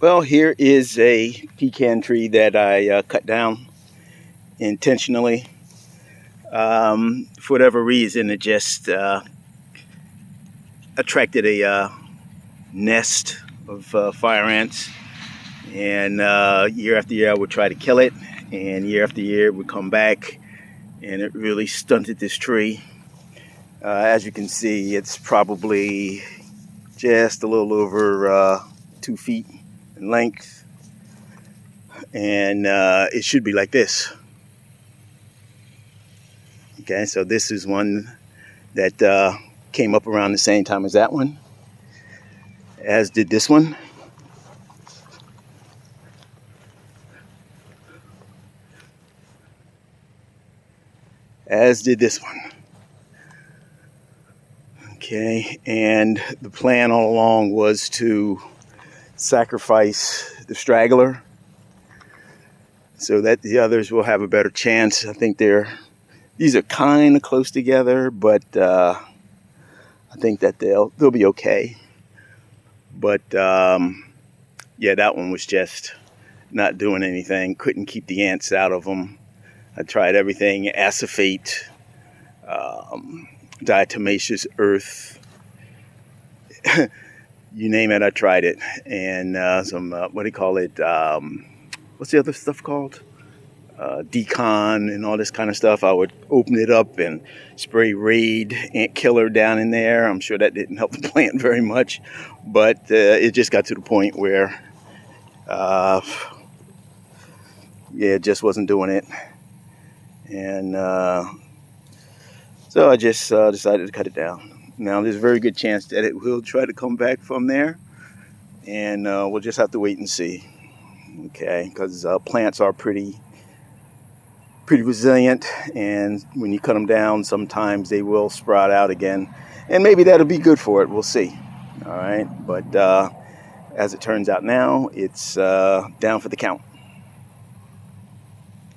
Well, here is a pecan tree that I cut down intentionally. For whatever reason, it just attracted a nest of fire ants. And year after year, I would try to kill it. And year after year, it would come back. And it really stunted this tree. As you can see, it's probably just a little over 2 feet in length. And it should be like this. Okay, so this is one that came up around the same time as that one, as did this one. As did this one. Okay, and the plan all along was to sacrifice the straggler so that the others will have a better chance. I think these are kind of close together, but I think that they'll be okay. But yeah, that one was just not doing anything. Couldn't keep the ants out of them. I tried everything: acephate, diatomaceous earth, you name it, I tried it. And some what do you call it? What's the other stuff called? Pecan and all this kind of stuff. I would open it up and spray Raid ant killer down in there. I'm sure that didn't help the plant very much, but it just got to the point where yeah, it just wasn't doing it. And so I just decided to cut it down. Now there's a very good chance that it will try to come back from there, and we'll just have to wait and see. Okay, because plants are pretty resilient, and when you cut them down, sometimes they will sprout out again, and maybe that'll be good for it. We'll see. All right, but as it turns out now, it's down for the count.